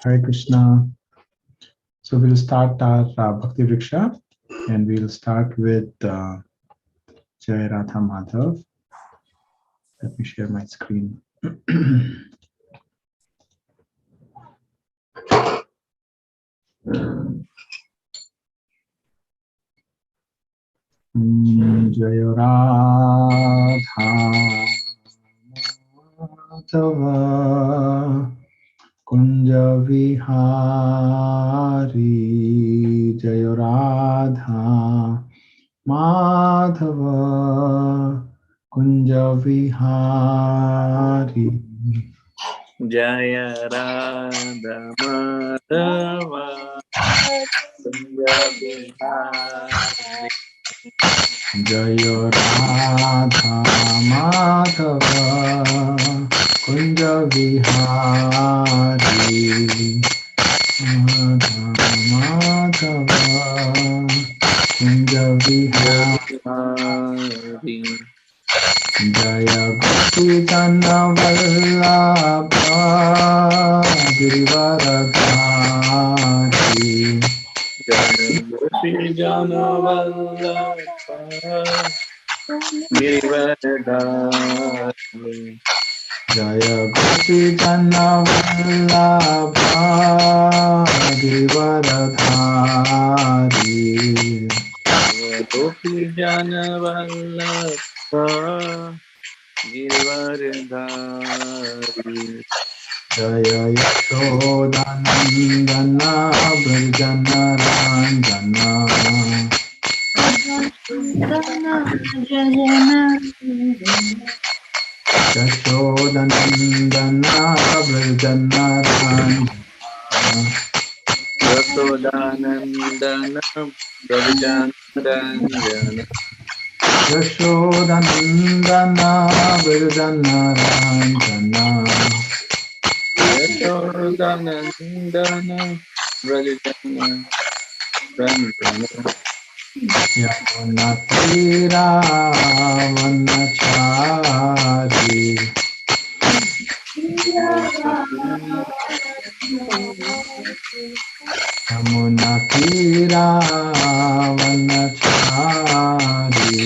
Hare Krishna. So we'll start our Bhakti Vriksha, and we'll start with Jai Radha Madhav. Let me share my screen. Jai Radha Madhava Kunja Vihari Jai Radha Madhava Kunja Vihari Jaya Radha Madhava Kunja Vihari Jaya Radha Madhava Kunja Vihari Radha Madhava Kunja Vihari Jaya Gopi Jana Vallabha Girivaradhari Jaya Gopi Jana Vallabha Girivaradhari Jaya Gopi Jana Vallabha Girivaradhari Jaya Gopi Jana Vallabha Girivaradhari Jaya Yashodanandana Brajana Ranjana Yashodanandana Brajana Ranjana Yashodanandana Brajana Yashodanandana Brajana Ranjana Yashodanandana Brajana Ranjana Yamunatira Vanachari Yamunatira Vanachari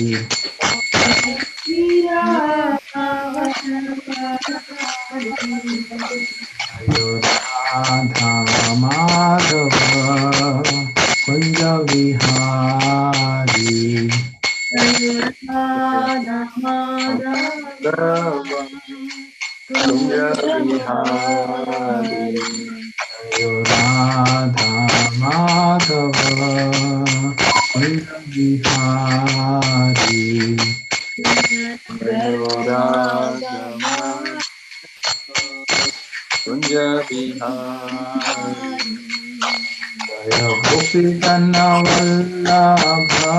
Radha Madhava Kunja Vihari Dava Kunja Vihari Radha Madhava Kunja Vihari Radha Kunja Vihari Jaya Gopi Jana Vallabha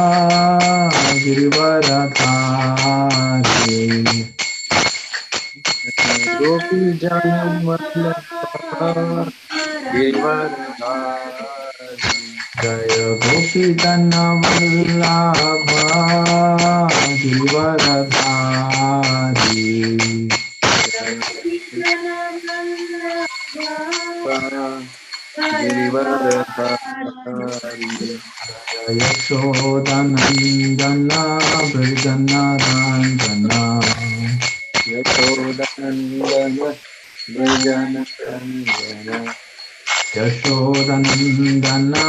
Girivaradhari Gopi Jana Vallabha Girivaradhari Jaya Gopi Jana Vallabha Girivaradhari Girivaradhari Yashodanandana Brajana Ranjana Yashodanandana Brajana Ranjana Yashodanandana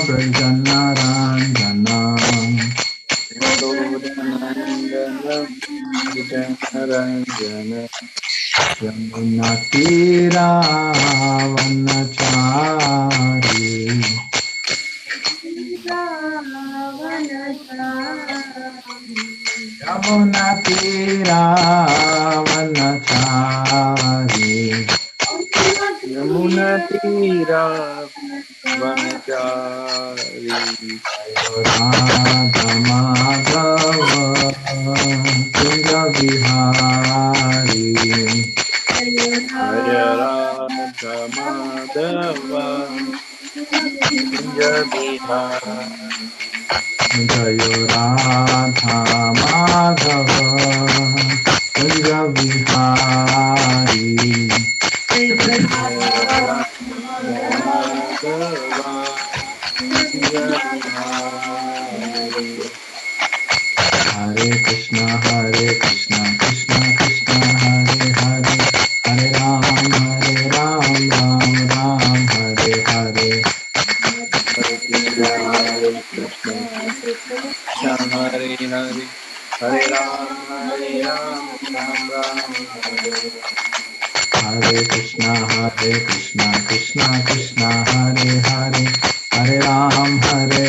Brajana Ranjana Yashodanandana Brajana Ranjana Yamunatira Vanachari Yamunatira Vanachari Yamuna Tira Vanachari Radha Madhava Kunja Vihari Jaya Radha Madhava Kunja Vihari Jaya Radha Madhava Kunja Vihari Hari Hari. Hare Krishna, Krishna Krishna, Hare Hare, Hare Ram, Ram Ram, Hare Hare. Hare Krishna, Krishna Hare Hare, Hare Ram, Ram Ram, Hare Hare. Hare Krishna, Krishna Krishna, Hare Hare, Hare Ram, Ram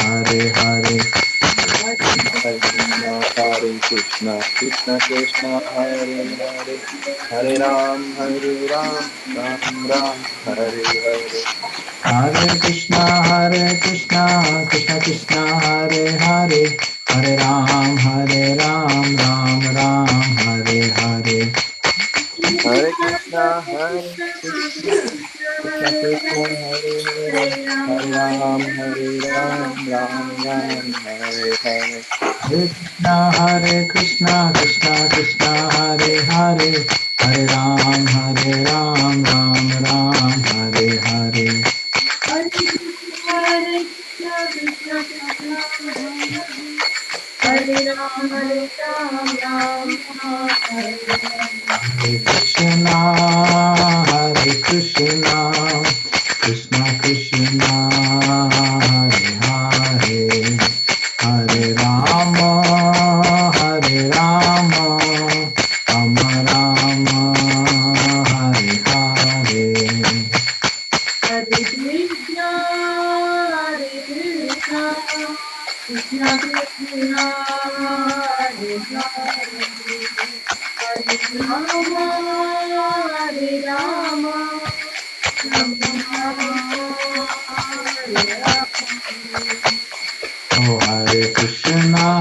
Hare Hare. Hare Krishna, Krishna Krishna, Hare Hare, Hare Ram, Ram Ram, Hare Hare. Hare Krishna, Krishna Krishna, Hare Hare, Hare Ram, Ram Hare Hare. Hare Krishna, Krishna Krishna, Hare Hare, Hare Ram, Ram Ram, Hare Hare. Hare Krishna, Krishna Krishna, Hare Hare, Hare Ram, Ram Hare Hare. Hare Krishna, Krishna Krishna, Hare Ram, Ram Hare Hare. Hare Krishna, Krishna Krishna, Hare Hare, Hare Rama, Rama Hare Hare. Hare Krishna, Krishna Krishna, Hare Hare, Hare Rama, Rama Hare Hare. Oh, Hare Krishna,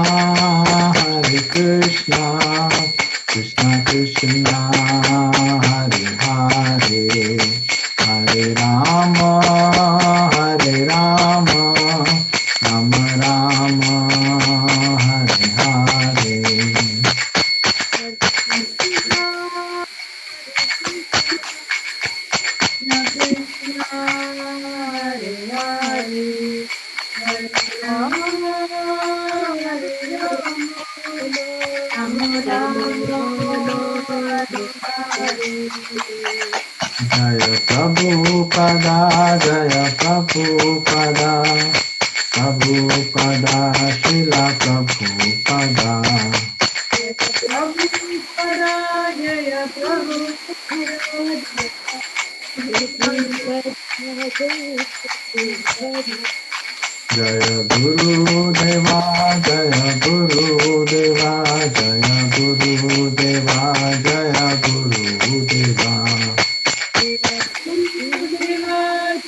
Krishna Krishna, Hare Hare, Hare Rama, Rama Hare Hare. Hare Krishna, Krishna Krishna, Hare Hare, Hare Rama, Rama Hare Hare. Jaya Prabhupada, Jaya Prabhupada, Prabhupada, Srila Prabhupada. Prabhupada, Jaya Jaya Guru Deva, Jaya Guru Deva, Jaya Guru Deva, Jaya Guru Deva. Prabhupada,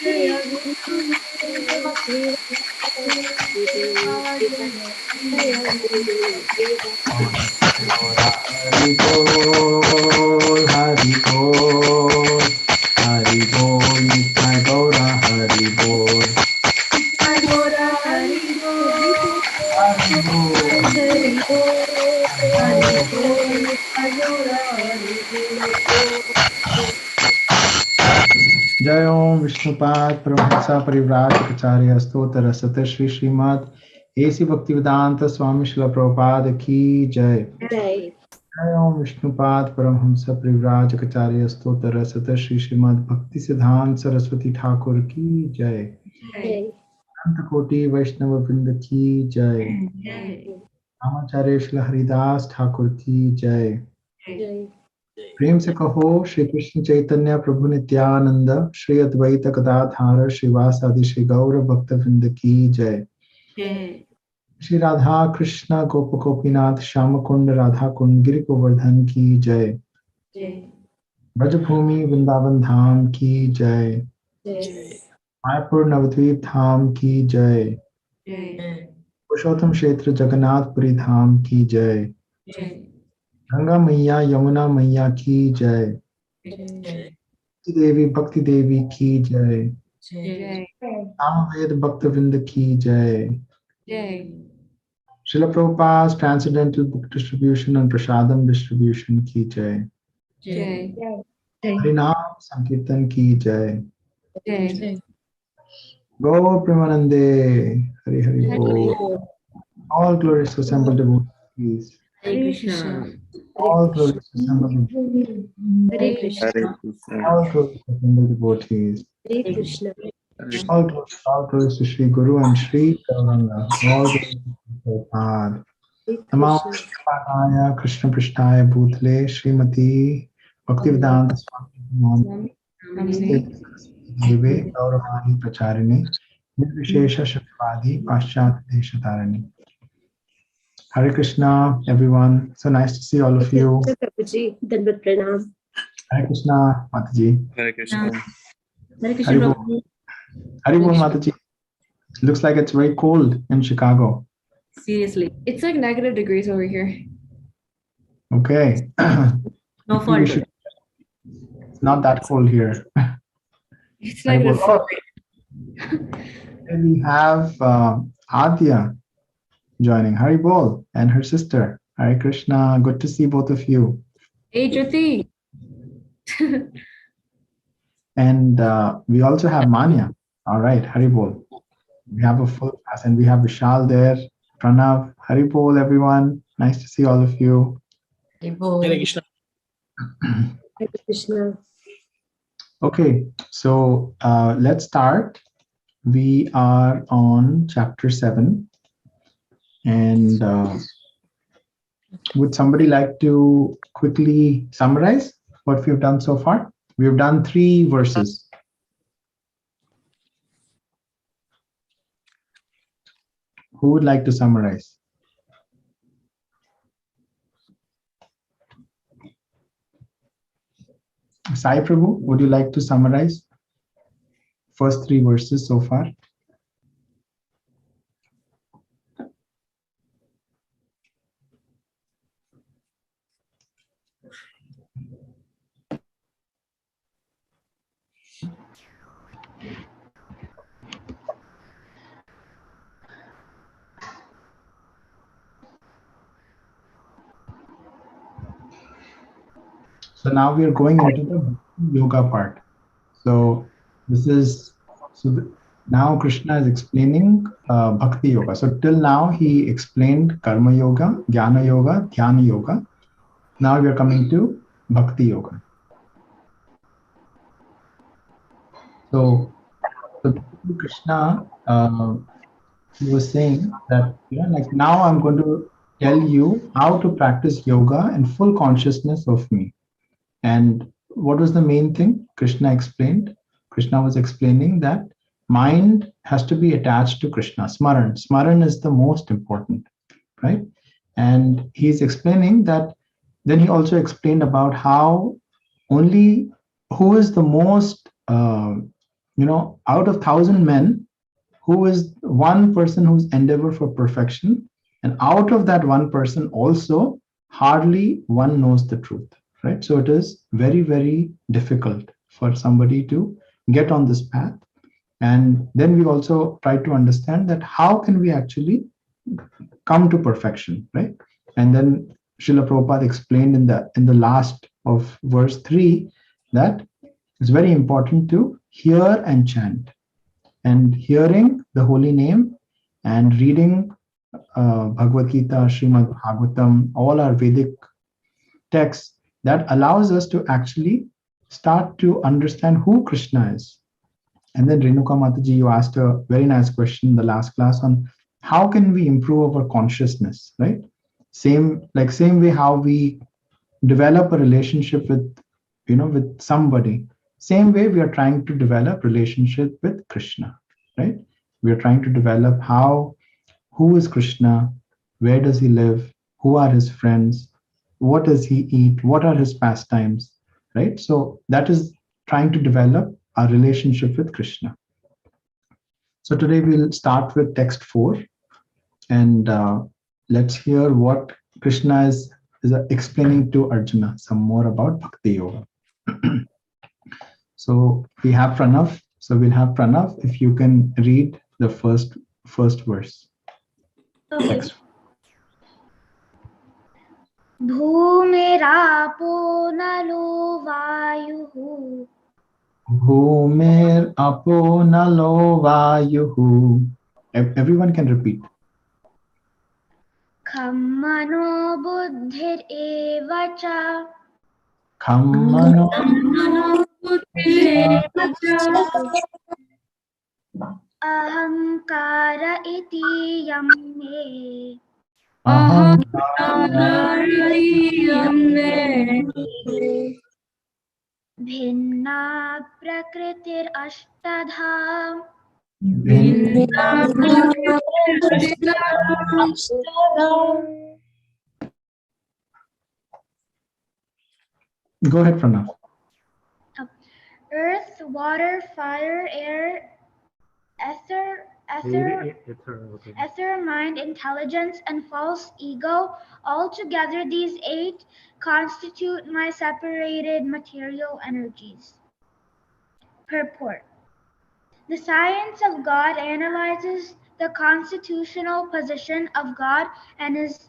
Jaya Hari Bol, Hari Bol, Hari Bol, Nitai Gaura, Hari Bol. Hari Bol, Hari Bol. Hari Bol, Hari Bol, Hari Bol. जय ओम विष्णुपाद परमहंसा परिव्राजकाचार्य स्तोत्र सत Shri Shrimad AC Bhaktivedanta स्वामी श्रील प्रभुपाद की जय। जय ओम विष्णुपाद परमहंसा परिव्राजकाचार्य स्तोत्र सत श्री श्रीमद भक्ति सिद्धांत सरस्वती ठाकुर की जय। अनंत कोटि वैष्णव वृंद की जय। रामाचार्य श्री हरिदास ठाकुर की जय। प्रेम से कहो श्री कृष्ण चैतन्य प्रभु नित्यानंद, श्री अद्वैत गदाधार श्रीवासादि श्री गौर भक्त वृंद की जय। श्री राधा कृष्ण गोप गोपीनाथ श्याम कुंड राधा कुंड गिरि गोवर्धन की जय। ब्रजभूमि वृंदावन धाम की जय। मायापुर नवद्वीप धाम की जय। पुरुषोत्तम क्षेत्र जगन्नाथपुरी धाम की जय। गंगा मैया यमुना मैया की जय। देवी भक्ति देवी की जय। सामवेद भक्त वृंद की जय। Srila Prabhupada's Transcendental Book Distribution and Prasadam Distribution की जय। हरिनाम संकीर्तन की जय। Go Premanande. Hari Hari Bol. All glorious to assembled devotees. Hare Krishna. All glorious to assembled devotees. Hare Krishna. Hare Krishna. All glorious to assembled devotees. Hare Krishna. Hare All glories to Sri Guru and Sri Gauranga. All glories to Prabhupada. Namo Padaya Krishna Prishtaya Bhutale Srimati Bhaktivedanta Swami Deve Gauravani Pracharini Nirvishesha Shaktivadi Paschat Deshatarani. Hare Krishna, everyone. So nice to see all of you. Prabhuji, Dandavat Pranam. Hare Krishna, Mataji. Hare Krishna. Hare Krishna, Haribol. Prabhuji. Haribol, Mataji. Looks like it's very cold in Chicago. Seriously, it's like negative degrees over here. Okay. No Maybe fun. we should- It's not that cold here. It's negative Haribol. 4. And we have Adya joining, Haribol and her sister. Hare Krishna. Good to see both of you. Hey, Jyoti. And we also have Manya. All right, Haribol. We have a full class and we have Vishal there. Pranav, Haribol, everyone. Nice to see all of you. Hare Krishna. Krishna. Okay, so let's start. We are on chapter 7. And would somebody like to quickly summarize what we've done so far? We've done 3 verses. Who would like to summarize? Sai Prabhu, would you like to summarize first 3 verses so far? So now we are going into the yoga part. So this is now Krishna is explaining Bhakti Yoga. So till now he explained Karma Yoga, Jnana Yoga, Dhyana Yoga. Now we are coming to Bhakti Yoga. So Krishna he was saying that like now I'm going to tell you how to practice yoga in full consciousness of me. And what was the main thing Krishna explained? Krishna was explaining that mind has to be attached to Krishna. Smaran. Smaran is the most important, right? And he's explaining that. Then he also explained about how only who is the most, out of 1,000 men, who is one person who's endeavor for perfection. And out of that one person also, hardly one knows the truth. Right? So it is very, very difficult for somebody to get on this path. And then we also try to understand that how can we actually come to perfection, right? And then Srila Prabhupada explained in the last of verse 3 that it's very important to hear and chant. And hearing the holy name and reading Bhagavad Gita, Srimad Bhagavatam, all our Vedic texts, that allows us to actually start to understand who Krishna is. And then Renuka Mataji, you asked a very nice question in the last class on how can we improve our consciousness, right? Same way how we develop a relationship with somebody. Same way we are trying to develop relationship with Krishna, right? We are trying to develop who is Krishna, where does he live, who are his friends, what does he eat, what are his pastimes, right? So that is trying to develop our relationship with Krishna. So today we'll start with text 4 and let's hear what Krishna is explaining to Arjuna, some more about Bhakti Yoga. So we have Pranav. So we'll have Pranav, if you can read the first verse. Okay. Text. भूमिरापो नलो वायुः Bhumir apo nalo vayuhu. Everyone can repeat. Khammano buddhir eva cha Khammano ahankara iti yam me bhinna prakritir ashtadha Go ahead, Pranav. earth, water, fire, air, ether, mind, intelligence, and false ego. Altogether, these 8 constitute my separated material energies. Purport. The science of God analyzes the constitutional position of God and his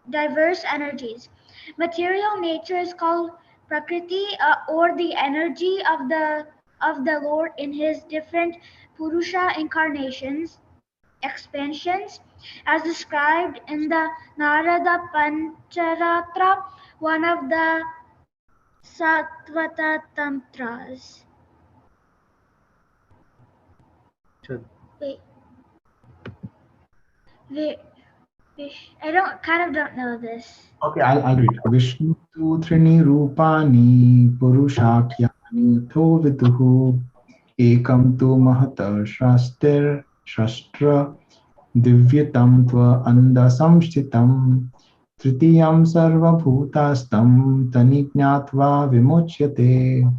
diverse energies. Material nature is called Prakriti, or the energy of the Lord in his different Purusha incarnations, expansions, as described in the Narada Pancharatra, one of the Satvata Tantras. Wait. I don't know this. Okay, I'll read. Vishnu tu trini rupani purushakyani tho viduhu ekam tu mahata shastra divyatam tva anda samshtitam tritiyam sarva bhutastam tanignatva vimochyate.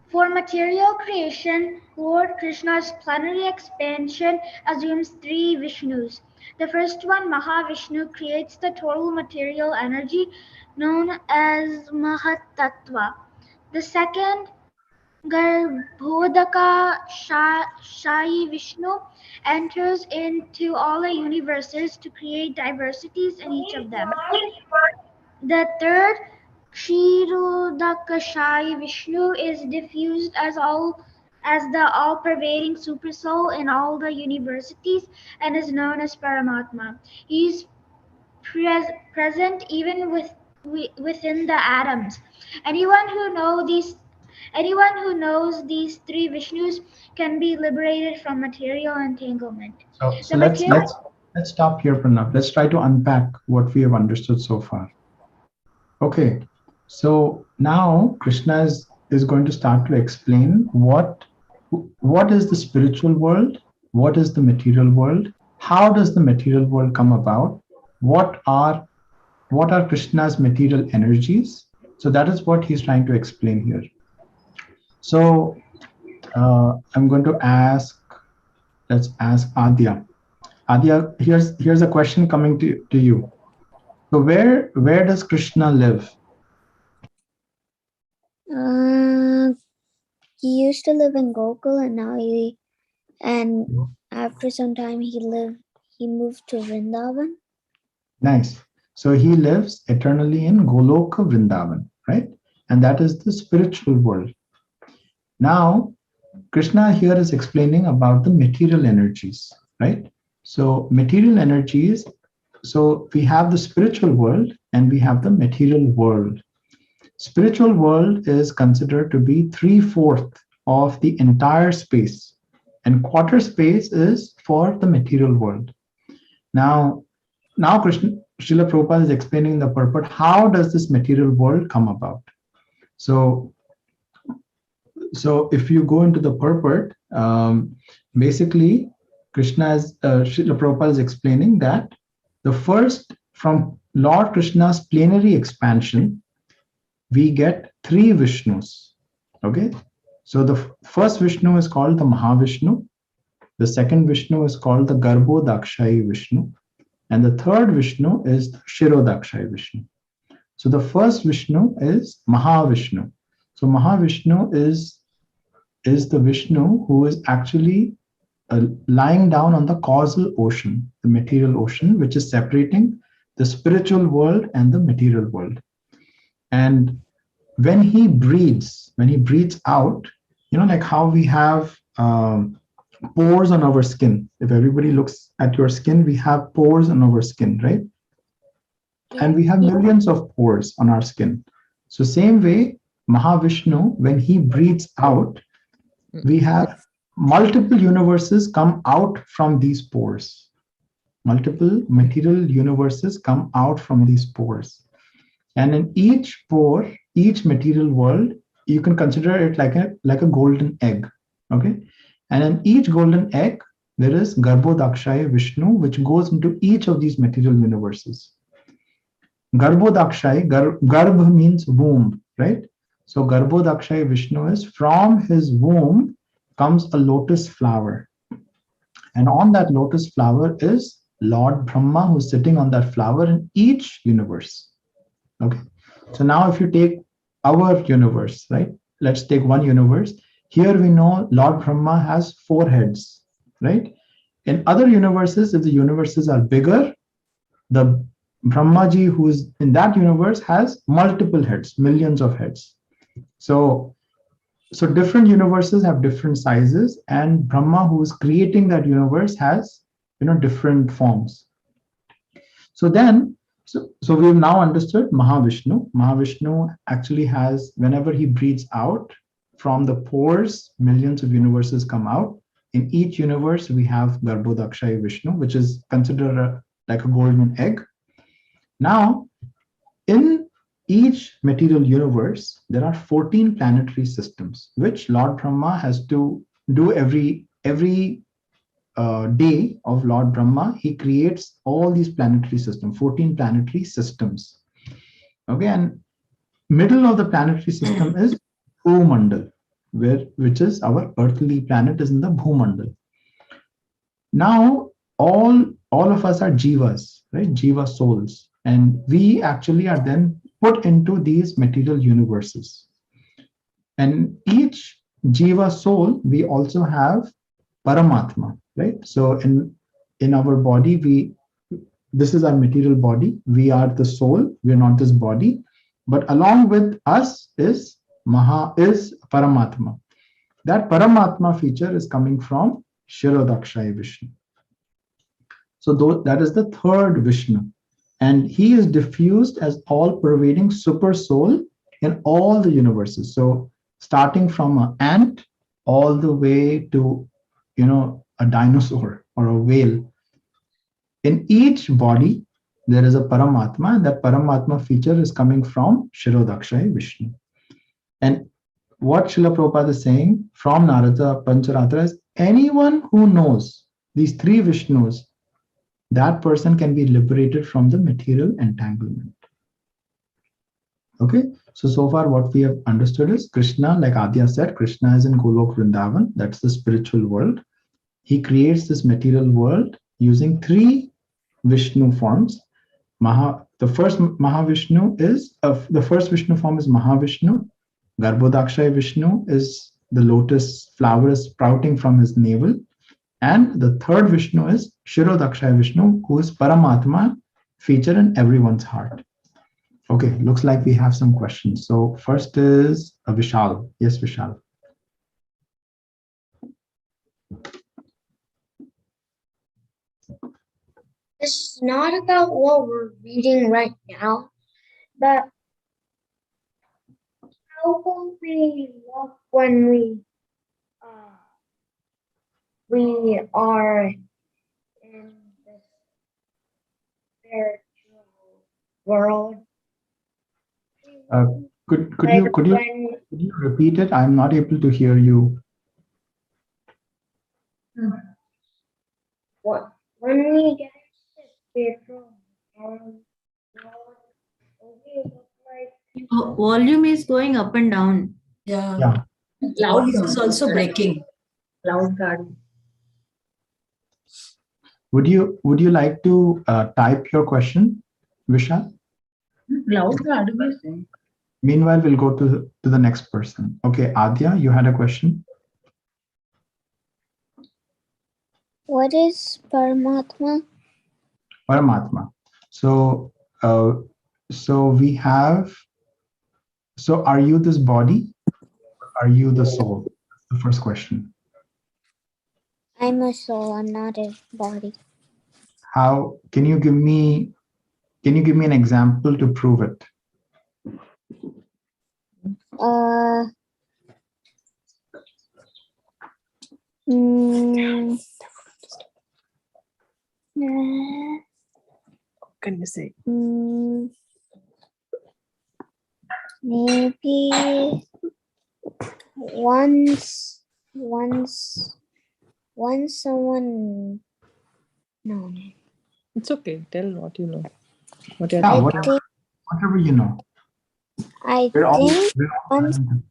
For material creation, Lord Krishna's plenary expansion assumes 3 Vishnus. The first one, Maha Vishnu, creates the total material energy known as Mahatattva. The second, Garbhodaka Shayi Vishnu, enters into all the universes to create diversities in each of them. The third, Kshirodakashayi Vishnu, is diffused as the all-pervading supersoul in all the universities and is known as Paramatma. He is present even within the atoms. Anyone who knows these 3 Vishnus can be liberated from material entanglement. So let's stop here, Pranav. Let's try to unpack what we have understood so far. Okay, so now Krishna is going to start to explain what is the spiritual world, what is the material world, how does the material world come about, what are Krishna's material energies. So that is what he's trying to explain here. So I'm going to let's ask Adya. Adya, here's a question coming to you. So where does Krishna live? He used to live in Gokul, and after some time he moved to Vrindavan. Nice. So he lives eternally in Goloka Vrindavan, right? And that is the spiritual world. Now, Krishna here is explaining about the material energies, right? So material energies, so we have the spiritual world and we have the material world. Spiritual world is considered to be 3/4 of the entire space, and quarter space is for the material world. Now Srila Prabhupada is explaining the purport. How does this material world come about? So if you go into the purport, basically Srila Prabhupada is explaining that the first, from Lord Krishna's plenary expansion, we get 3 Vishnus. Okay, so the first Vishnu is called the Maha Vishnu, the second Vishnu is called the Garbhodakshayi Vishnu, and the third Vishnu is the Shirodakshayi Vishnu. So the first Vishnu is Maha Vishnu. So Maha Vishnu is the Vishnu who is actually lying down on the causal ocean, the material ocean, which is separating the spiritual world and the material world. And when he breathes out, like how we have pores on our skin. If everybody looks at your skin, we have pores on our skin, right? And we have millions of pores on our skin. So same way, Mahavishnu, when he breathes out, we have multiple universes come out from these pores. Multiple material universes come out from these pores. And in each pore, each material world, you can consider it like a golden egg. Okay. And in each golden egg, there is Garbhodakshaya Vishnu, which goes into each of these material universes. Garbhodakshaya, Garbh means womb, right? So Garbhodakshaya Vishnu is from his womb comes a lotus flower. And on that lotus flower is Lord Brahma, who's sitting on that flower in each universe. Okay. So now if you take our universe, right? Let's take one universe. Here we know Lord Brahma has 4 heads, right? In other universes, if the universes are bigger, the Brahmaji who is in that universe has multiple heads, millions of heads. So different universes have different sizes, and Brahma who is creating that universe has different forms. So then, so we've now understood Mahavishnu. Mahavishnu actually has, whenever he breathes out from the pores, millions of universes come out. In each universe, we have Garbhodakshaya Vishnu, which is considered like a golden egg. Now, in each material universe, there are 14 planetary systems, which Lord Brahma has to do every day of Lord Brahma. He creates all these planetary systems, 14 planetary systems. Okay, and middle of the planetary system is Bhumandal, which is our earthly planet, is in the Bhumandal. Now, all of us are jivas, right? Jiva souls, and we actually are then put into these material universes. And each jiva soul, we also have Paramatma, right? So in our body, this is our material body. We are the soul. We are not this body, but along with us is Paramatma. That Paramatma feature is coming from Shirodakshaya Vishnu. So that is the third Vishnu, and he is diffused as all-pervading super soul in all the universes. So starting from an ant all the way to a dinosaur or a whale. In each body, there is a Paramatma, and that Paramatma feature is coming from Shirodakshaya Vishnu. And what Srila Prabhupada is saying from Narada Pancharatra is anyone who knows these 3 Vishnus, that person can be liberated from the material entanglement. Okay, so far what we have understood is Krishna, like Adya said, Krishna is in Golok Vrindavan, that's the spiritual world. He creates this material world using 3 Vishnu forms. The first Mahavishnu is the first Vishnu form is Mahavishnu. Garbhodakshaya Vishnu is the lotus flower is sprouting from his navel. And the third Vishnu is Shirodakshaya Vishnu, who is Paramatma, feature in everyone's heart. Okay, looks like we have some questions. So first is Vishal. Yes, Vishal. It's not about what we're reading right now, but how will we look when we are in this spiritual world? Could you repeat it? I'm not able to hear you. What when we get into the spiritual world, we look like Volume is going up and down. Yeah. Cloud Voice is also breaking. Cloud garden. Would you like to type your question, Vishal? Cloud garden is saying. Meanwhile, we'll go to the next person. Okay, Adya, you had a question. What is Paramatma? Paramatma. So we have So are you this body? Are you the soul? That's the first question. I'm a soul. I'm not a body. How can you give me an example to prove it? Mm, Can you say? Maybe once someone, no, It's okay. Tell what you know. What you're Yeah, I thinking. think whatever you know. I We're all think once talented.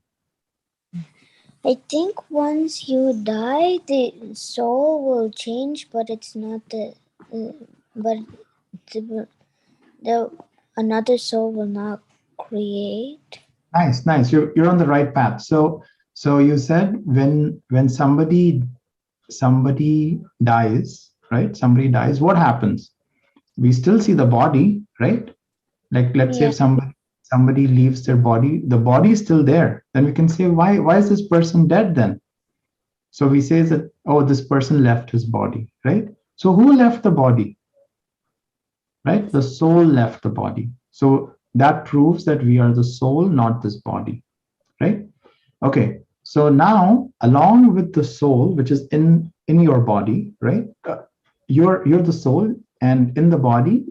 I think once you die, the soul will change, but it's not but the another soul will not create. Nice. You're on the right path. So you said when somebody dies, right? Somebody dies, what happens? We still see the body, right? Like let's say Yeah. if somebody leaves their body, the body is still there. Then we can say, why is this person dead then? So we say that, oh, this person left his body, right? So who left the body? Right? The soul left the body. So that proves that we are the soul, not this body, right? Okay. So now, along with the soul, which is in your body, right? You're the soul, and in the body,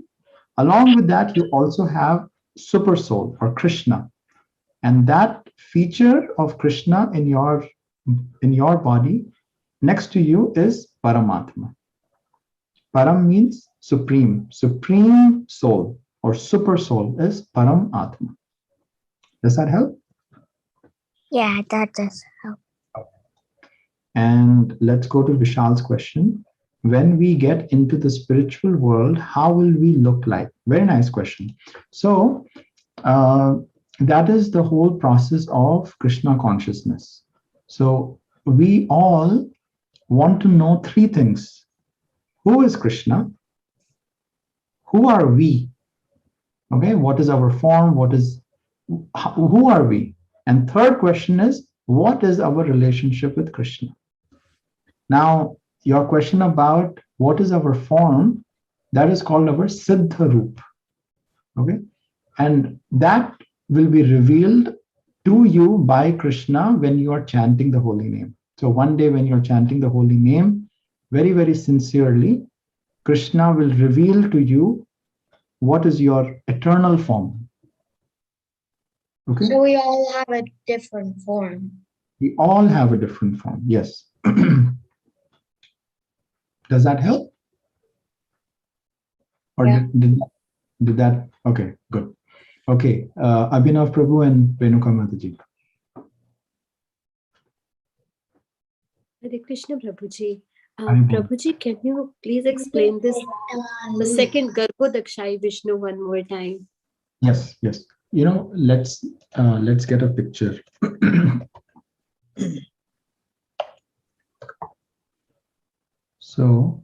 along with that, you also have super soul or Krishna, and that feature of Krishna in your body next to you is Paramatma. Param means supreme. Supreme soul or super soul is Paramatma. Does that help? Yeah, that does help. And let's go to Vishal's question. When we get into the spiritual world, how will we look like? Very nice question. So that is the whole process of Krishna consciousness. So we all want to know three things. Who is Krishna? Who are we? Okay, what is our form? Who are we? And third question is, what is our relationship with Krishna? Now, your question about what is our form, that is called our Siddha Roop. Okay, and that will be revealed to you by Krishna when you are chanting the holy name. So one day when you're chanting the holy name, very, very sincerely, Krishna will reveal to you what is your eternal form. Okay. So we all have a different form. We all have a different form. Yes. Does that help? Or Yeah. did that? Okay, good. Okay, Abhinav Prabhu and Renuka Mataji. Hare Krishna, Prabhuji. Haribol. Prabhuji, can you please explain this, the second Garbhodakshai Vishnu one more time? Yes. You know, let's get a picture. So,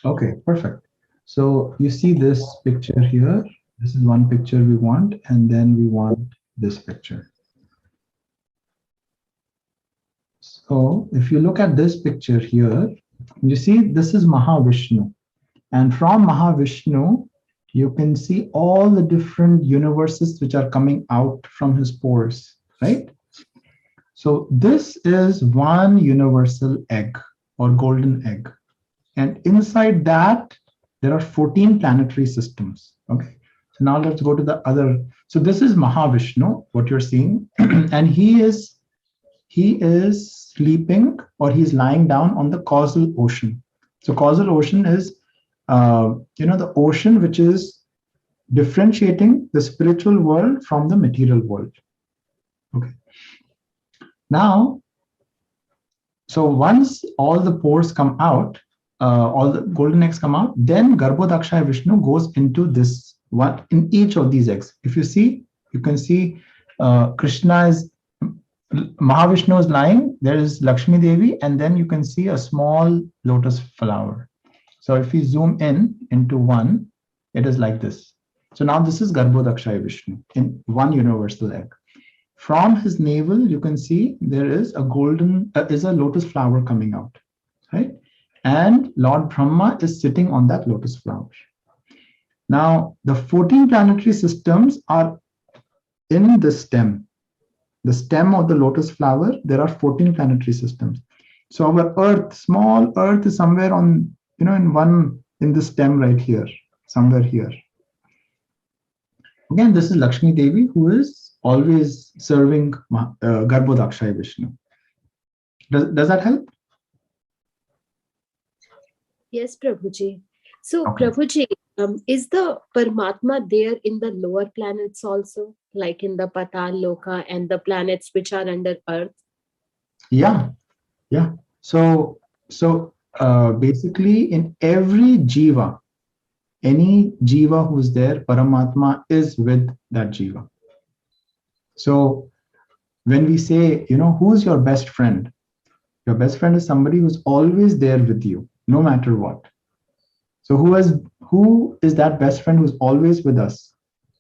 okay, perfect. So you see this picture here. This is one picture we want, and then we want this picture. So if you look at this picture here, you see this is Maha Vishnu. And from Maha Vishnu, you can see all the different universes which are coming out from his pores, right? So this is one universal egg or golden egg. And inside that, there are 14 planetary systems. Okay. So now let's go to the other. So this is Maha Vishnu, what you're seeing. And he is sleeping, or he's lying down on the Causal Ocean. So Causal Ocean is the ocean which is differentiating the spiritual world from the material world. Okay. Now, so once all the pores come out, all the golden eggs come out, then Garbhodakshaya Vishnu goes into this one in each of these eggs. If you see, you can see Krishna is, Mahavishnu is lying, there is Lakshmi Devi, and then you can see a small lotus flower. So if we zoom in into one, It is like this. So now this is Garbhodakshaya Vishnu in one universal egg. From his navel, you can see there is a lotus flower coming out, right? And Lord Brahma is sitting on that lotus flower. Now, the 14 planetary systems are in the stem of the lotus flower. There are 14 planetary systems. So our Earth, small Earth, is somewhere on, in the stem right here, somewhere here. Again, this is Lakshmi Devi, who is always serving Garbhodakshaya Vishnu. Does that help? Yes, Prabhuji. So, Okay. Prabhuji, is the Paramatma there in the lower planets also, like in the Patal Loka and the planets which are under Earth? Yeah. So basically, in every jiva, any jiva who's there, Paramatma is with that jiva. So when we say, who's your best friend? Your best friend is somebody who's always there with you, no matter what. So who is that best friend who's always with us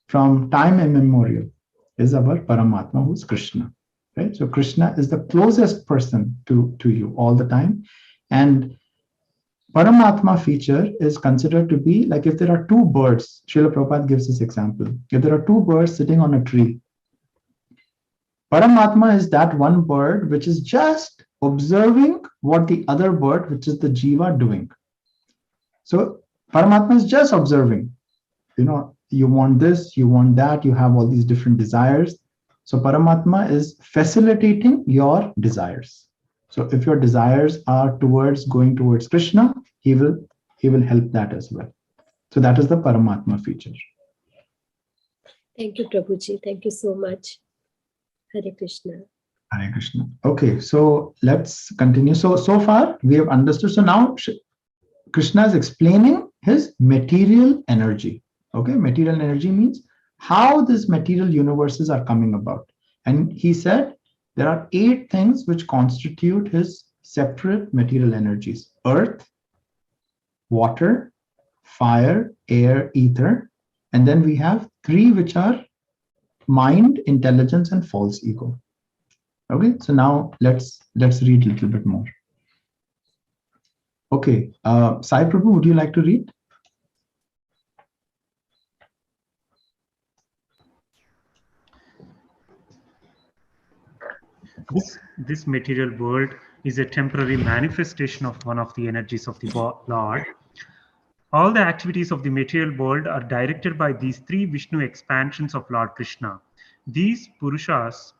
from time immemorial? Is our Paramatma, who's Krishna. Right? So Krishna is the closest person to you all the time. And Paramatma feature is considered to be like if there are two birds. Srila Prabhupada gives this example. If there are two birds sitting on a tree, Paramatma is that one bird which is just observing what the other bird, which is the jiva, doing. So Paramatma is just observing. You want this, you want that, you have all these different desires. So Paramatma is facilitating your desires. So if your desires are going towards Krishna, he will help that as well. So that is the Paramatma feature. Thank you, Prabhuji. Thank you so much. Hare Krishna. Hare Krishna. Okay, so let's continue. So far we have understood. So now Krishna is explaining his material energy. Okay, material energy means how these material universes are coming about. And he said there are 8 things which constitute his separate material energies: earth, water, fire, air, ether. And then we have 3 which are mind, intelligence, and false ego. Okay, so now let's read a little bit more. Okay, Sai Prabhu, would you like to read? This material world is a temporary manifestation of one of the energies of the Lord. All the activities of the material world are directed by these 3 Vishnu expansions of Lord Krishna. These Purushas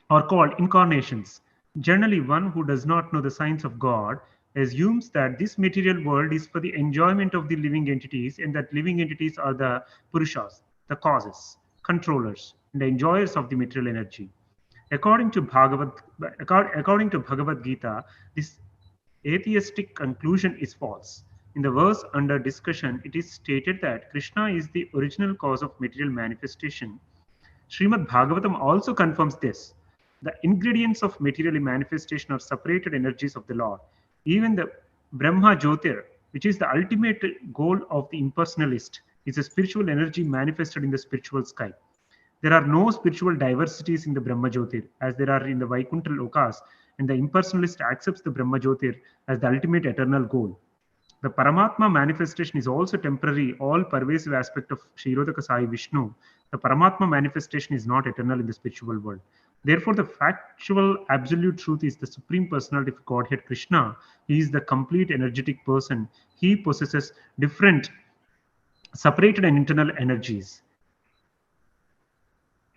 are called incarnations. Generally, one who does not know the science of God assumes that this material world is for the enjoyment of the living entities, and that living entities are the Purushas, the causes, controllers, and the enjoyers of the material energy. According to Bhagavad Gita, this atheistic conclusion is false. In the verse under discussion, it is stated that Krishna is the original cause of material manifestation. Srimad Bhagavatam also confirms this. The ingredients of material manifestation are separated energies of the Lord. Even the Brahma Jyotir, which is the ultimate goal of the impersonalist, is a spiritual energy manifested in the spiritual sky. There are no spiritual diversities in the Brahma Jyotir as there are in the Vaikuntha Lokas, and the impersonalist accepts the Brahma Jyotir as the ultimate eternal goal. The Paramatma manifestation is also temporary, all-pervasive aspect of Kshirodaka Sai Vishnu. The Paramatma manifestation is not eternal in the spiritual world. Therefore, the factual absolute truth is the Supreme Personality of Godhead Krishna. He is the complete energetic person. He possesses different separated and internal energies.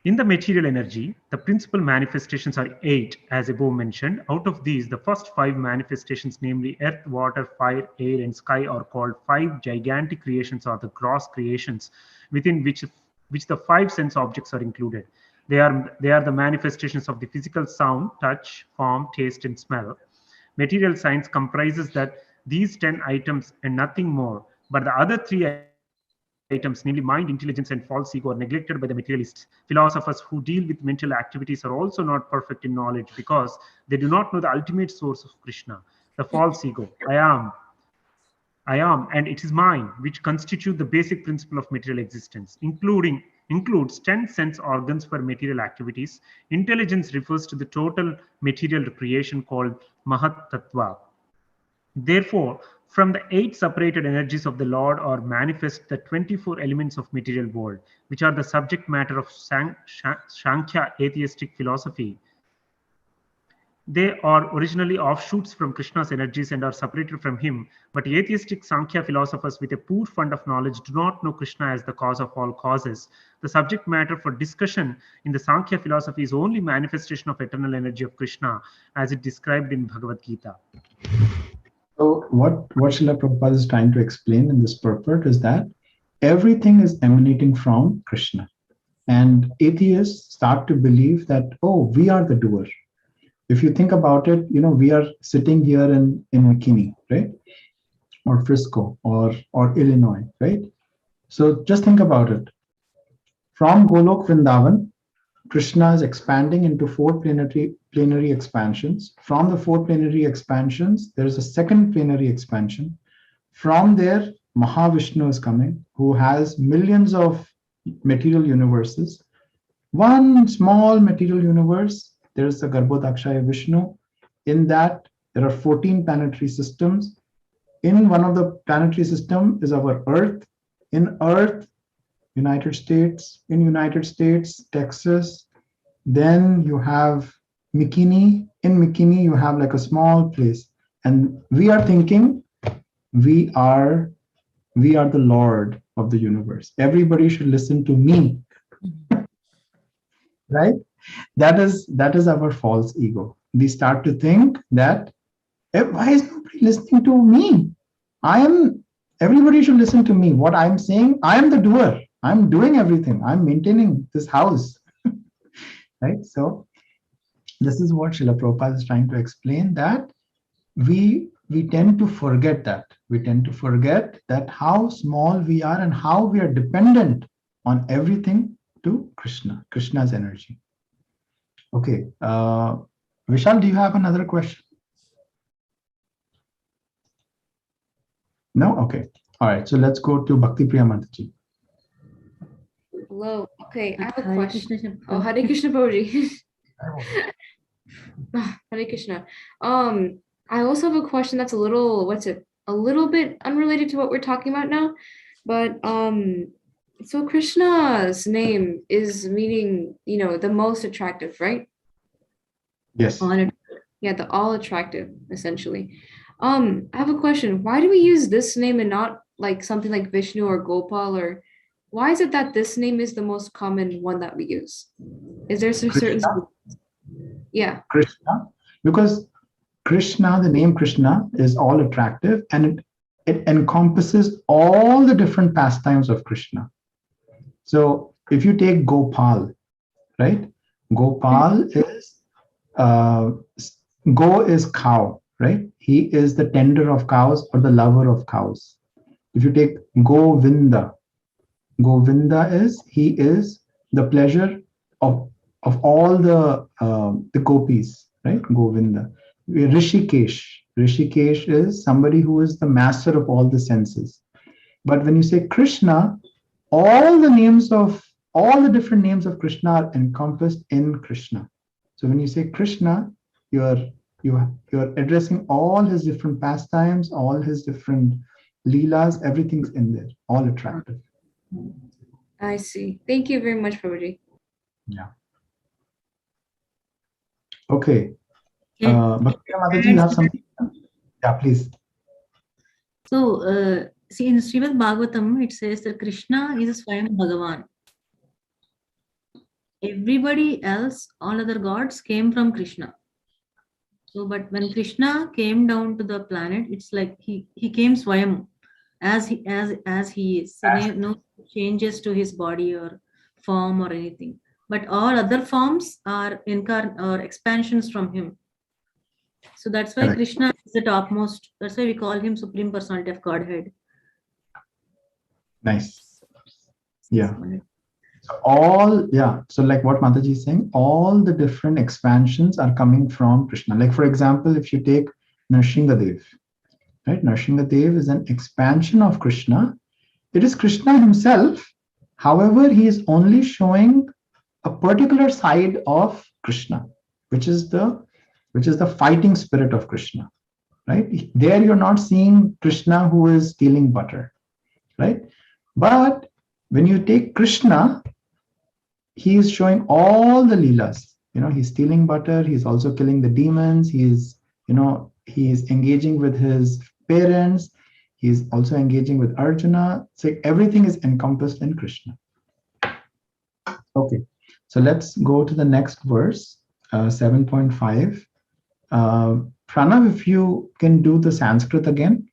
In the material energy, the principal manifestations are 8, as above mentioned. Out of these, the first 5 manifestations, namely earth, water, fire, air, and sky, are called 5 gigantic creations, or the gross creations, within which the 5 sense objects are included. They are the manifestations of the physical sound, touch, form, taste, and smell. Material science comprises that these 10 items and nothing more, but the other 3 items, namely mind, intelligence, and false ego, are neglected by the materialists. Philosophers who deal with mental activities are also not perfect in knowledge because they do not know the ultimate source of Krishna, the false ego, I am. I am, and it is mine, which constitute the basic principle of material existence, includes 10 sense organs for material activities. Intelligence refers to the total material creation called Mahat Tattva. Therefore, from the 8 separated energies of the Lord are manifest the 24 elements of material world, which are the subject matter of Sankhya atheistic philosophy. They are originally offshoots from Krishna's energies and are separated from him, but atheistic Sankhya philosophers with a poor fund of knowledge do not know Krishna as the cause of all causes. The subject matter for discussion in the Sankhya philosophy is only manifestation of eternal energy of Krishna as it described in Bhagavad Gita. So what Srila Prabhupada is trying to explain in this purport is that everything is emanating from Krishna. And atheists start to believe that, oh, we are the doer. If you think about it, we are sitting here in McKinney, right? Or Frisco or Illinois, right? So just think about it. From Golok Vrindavan, Krishna is expanding into 4 plenary expansions. From the 4 plenary expansions, there is a second plenary expansion. From there, Maha Vishnu is coming, who has millions of material universes. One small material universe, there is the Garbhodakshaya Vishnu. In that, there are 14 planetary systems. In one of the planetary system is our Earth. In Earth, United States. In United States, Texas. Then you have McKinney. In McKinney, you have like a small place. And we are thinking we are the Lord of the universe. Everybody should listen to me. Right? That is our false ego. We start to think that why is nobody listening to me? Everybody should listen to me. What I'm saying, I am the doer. I'm doing everything. I'm maintaining this house. Right? So this is what Srila Prabhupada is trying to explain, that we tend to forget that. We tend to forget that how small we are and how we are dependent on everything to Krishna's energy. Okay. Vishal, do you have another question? No? Okay. All right. So let's go to Bhakti Priya Mataji. Hello. Okay, I have a Hare question. Krishna. Oh, Hare Krishna, Prabhuji. Hare Krishna. I also have a question that's a little bit unrelated to what we're talking about now. But so Krishna's name is meaning, the most attractive, right? Yes. Yeah, the all attractive, essentially. I have a question. Why do we use this name and not like something like Vishnu or Gopal, or why is it that this name is the most common one that we use? Is there some certain? Yeah. Krishna, because Krishna, the name Krishna is all attractive, and it encompasses all the different pastimes of Krishna. So if you take Gopal, right? Gopal is Go is cow, right? He is the tender of cows or the lover of cows. If you take Govinda, Govinda he is the pleasure of all the gopis, right? Govinda. Rishikesh is somebody who is the master of all the senses. But when you say Krishna, all the different names of Krishna are encompassed in Krishna. So when you say Krishna, you're addressing all his different pastimes, all his different leelas, everything's in there, all attractive. I see. Thank you very much, Prabhuji. Yeah. Okay. Bhakti Mataji, you have something? Yeah, please. So, see, in Srimad Bhagavatam, it says that Krishna is Swayam Bhagavan. Everybody else, all other gods, came from Krishna. So, but when Krishna came down to the planet, it's like he came Swayam as he is. So no changes to his body or form or anything. But all other forms are expansions from him. So that's why Correct. Krishna is the topmost. That's why we call him Supreme Personality of Godhead. Nice. Yeah. So like what Mataji is saying, all the different expansions are coming from Krishna. Like for example, if you take Nrsingadev, right? Nrsimhadev is an expansion of Krishna. It is Krishna himself. However, he is only showing a particular side of Krishna, which is the fighting spirit of Krishna, right? There you're not seeing Krishna who is stealing butter, right? But when you take Krishna, he is showing all the leelas. He's stealing butter. He's also killing the demons. He's engaging with his parents. He's also engaging with Arjuna. So everything is encompassed in Krishna. Okay, so let's go to the next verse, 7.5. Pranav, if you can do the Sanskrit again,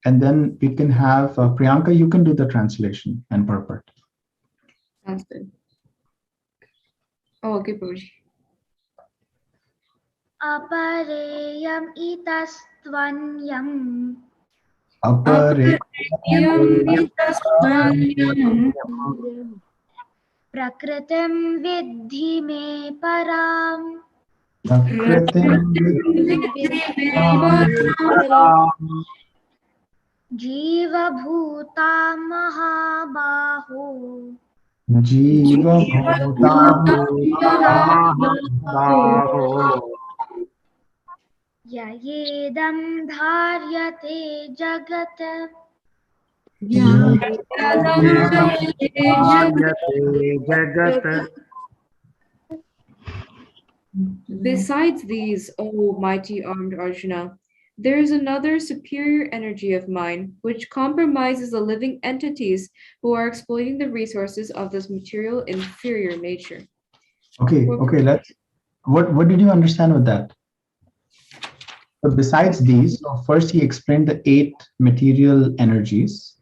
and then we can have Priyanka, you can do the translation and purport. Sounds good. Oh, okay, Prabhuji. Apareyam itastvanyam prakritim vidhi me param jiva bhuta mahabaho yayedam dharyate jagat. Besides these, O mighty armed Arjuna, there is another superior energy of mine which compromises the living entities who are exploiting the resources of this material inferior nature. Okay, what did you understand with that? So besides these, so first he explained the 8 material energies.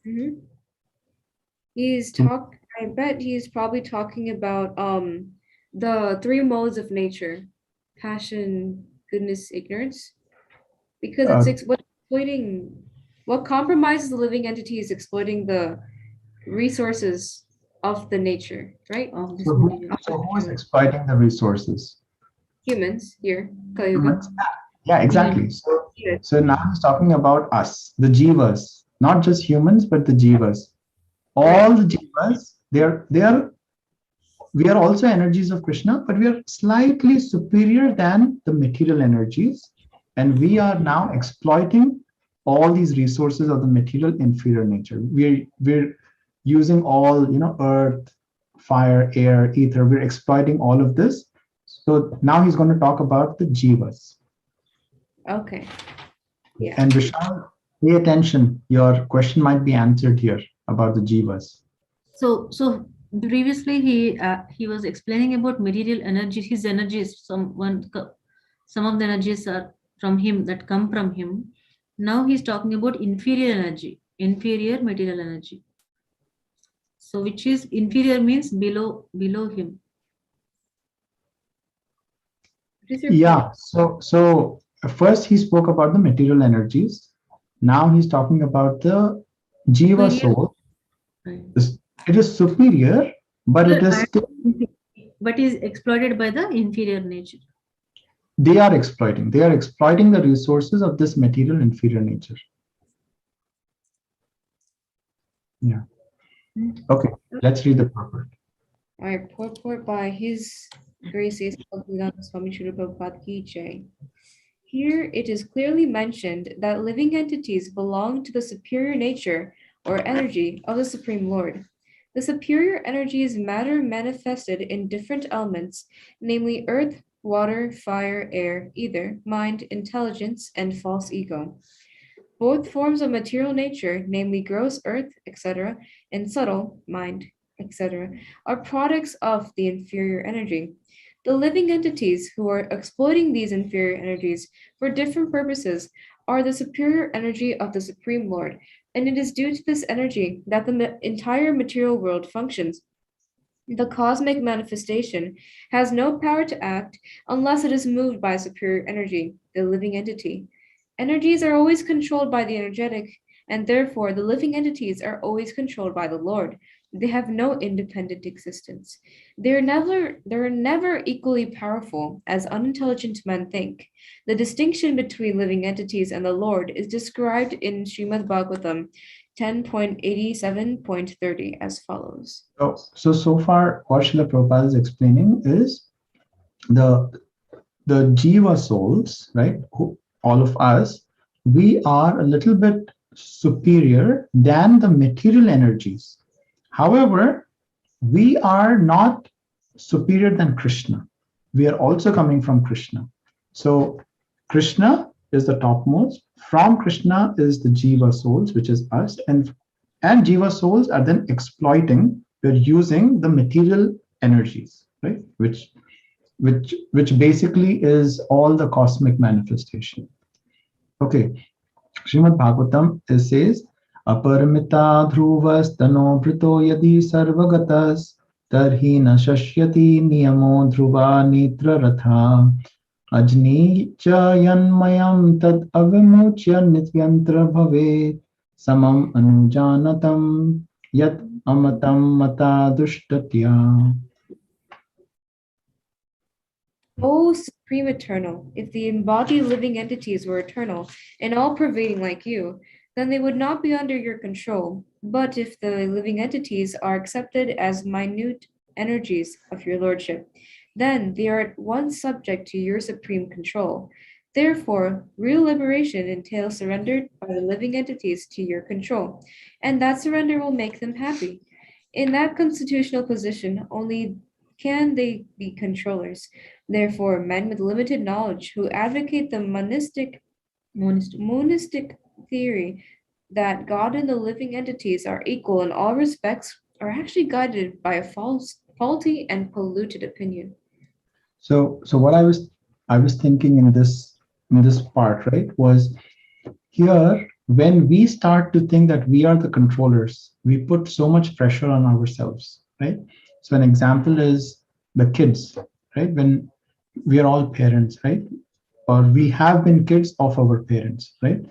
Mm-hmm. I bet he's probably talking about the 3 modes of nature: passion, goodness, ignorance. Because it's what compromises the living entity is exploiting the resources of the nature, right? So who is exploiting the resources? Humans here, Kali Yuga. Yeah, exactly. So now he's talking about us, the jivas, not just humans, but the jivas. All the jivas, we are also energies of Krishna, but we are slightly superior than the material energies. And we are now exploiting all these resources of the material inferior nature. We're using all, earth, fire, air, ether. We're exploiting all of this. So now he's going to talk about the jivas. Okay. Yeah. And Vishal, pay attention. Your question might be answered here about the jivas. So previously he was explaining about material energy. His energies, some of the energies are from him, that come from him. Now he's talking about inferior energy, inferior material energy. So which is inferior means below him. Yeah. So first he spoke about the material energies. Now he's talking about the jiva soul. Right. It is superior, but it is still, but is exploited by the inferior nature. They are exploiting the resources of this material inferior nature. Yeah. Okay, let's read the purport. All right, purport by His Grace Swami Srila Prabhupada Ki Jai. Here it is clearly mentioned that living entities belong to the superior nature or energy of the Supreme Lord. The superior energy is matter manifested in different elements, namely earth, water, fire, air, ether, mind, intelligence, and false ego. Both forms of material nature, namely gross earth, etc., and subtle mind, etc., are products of the inferior energy. The living entities who are exploiting these inferior energies for different purposes are the superior energy of the Supreme Lord, and it is due to this energy that the entire material world functions. The cosmic manifestation has no power to act unless it is moved by superior energy, the living entity. Energies are always controlled by the energetic, and therefore the living entities are always controlled by the Lord. They have no independent existence. They're never equally powerful, as unintelligent men think. The distinction between living entities and the Lord is described in Srimad Bhagavatam 10.87.30 as follows. So far, what Srila Prabhupada is explaining is the Jiva souls, right? All of us, we are a little bit superior than the material energies. However, we are not superior than Krishna. We are also coming from Krishna. So Krishna is the topmost. From Krishna is the Jiva souls, which is us, and Jiva souls are then exploiting. We're using the material energies, right? Which basically is all the cosmic manifestation. Okay, Srimad Bhagavatam says, Aparamita dhruvas tano brito yadi sarvagatas tarhi na shashyati niyamo dhruva nitra ratha ajni cha yanmayam tad avimuchya nityantra bhave samam anujanatam yat amatam mata dushtatya. O Supreme Eternal, if the embodied living entities were eternal and all-pervading like you, then they would not be under your control. But if the living entities are accepted as minute energies of your lordship, then they are at once subject to your supreme control. Therefore, real liberation entails surrender by the living entities to your control, and that surrender will make them happy. In that constitutional position, only can they be controllers. Therefore, men with limited knowledge who advocate the monistic theory that God and the living entities are equal in all respects are actually guided by a faulty and polluted opinion. So what I was thinking in this part, right, was here when we start to think that we are the controllers, we put so much pressure on ourselves, right? So an example is the kids, right? When we are all parents, right? Or we have been kids of our parents, right?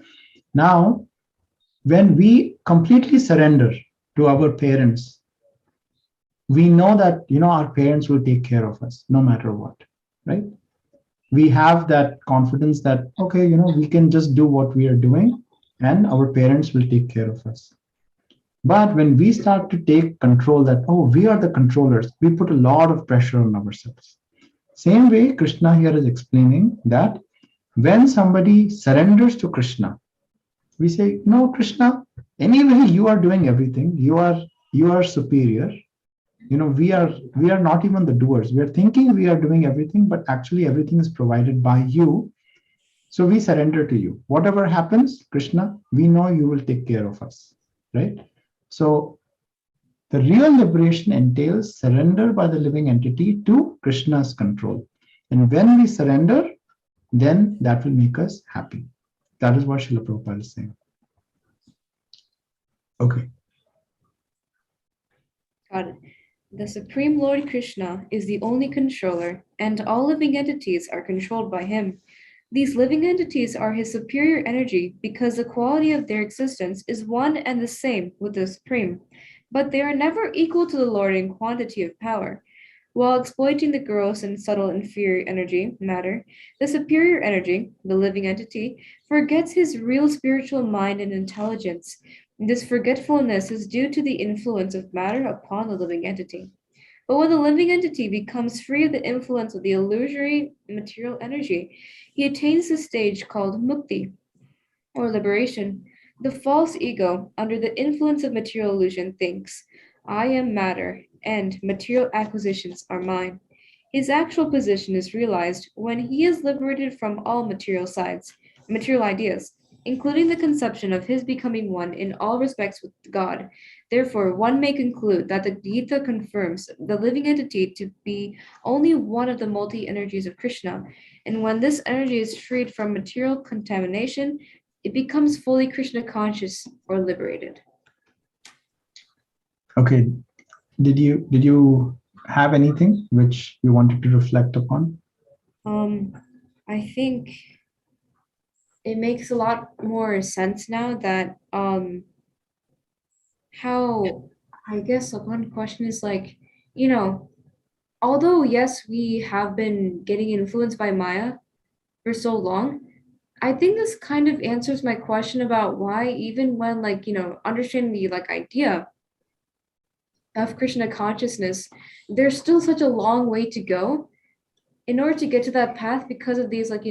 Now, when we completely surrender to our parents, we know that our parents will take care of us no matter what, right? We have that confidence that okay, we can just do what we are doing and our parents will take care of us. But when we start to take control, that we are the controllers, we put a lot of pressure on ourselves. Same way Krishna here is explaining that when somebody surrenders to Krishna, we say, no, Krishna, anyway you are doing everything, you are superior. We are not even the doers. We are thinking we are doing everything, but actually everything is provided by you. So we surrender to you. Whatever happens, Krishna, we know you will take care of us, right? So the real liberation entails surrender by the living entity to Krishna's control. And when we surrender, then that will make us happy. That is what Srila Prabhupada is saying. Okay. Got it. The Supreme Lord Krishna is the only controller, and all living entities are controlled by him. These living entities are his superior energy because the quality of their existence is one and the same with the Supreme, but they are never equal to the Lord in quantity of power. While exploiting the gross and subtle inferior energy, matter, the superior energy, the living entity, forgets his real spiritual mind and intelligence. This forgetfulness is due to the influence of matter upon the living entity. But when the living entity becomes free of the influence of the illusory material energy, he attains the stage called mukti, or liberation. The false ego, under the influence of material illusion, thinks, I am matter, and material acquisitions are mine. His actual position is realized when he is liberated from all material ideas, including the conception of his becoming one in all respects with God. Therefore, one may conclude that the Gita confirms the living entity to be only one of the multi-energies of Krishna, and when this energy is freed from material contamination, it becomes fully Krishna conscious or liberated. Okay. Did you have anything which you wanted to reflect upon? I think it makes a lot more sense now that how I guess one question is like, you know, although yes, we have been getting influenced by Maya for so long, I think this kind of answers my question about why even when like, understanding the like idea of Krishna consciousness, there's still such a long way to go in order to get to that path because of these like,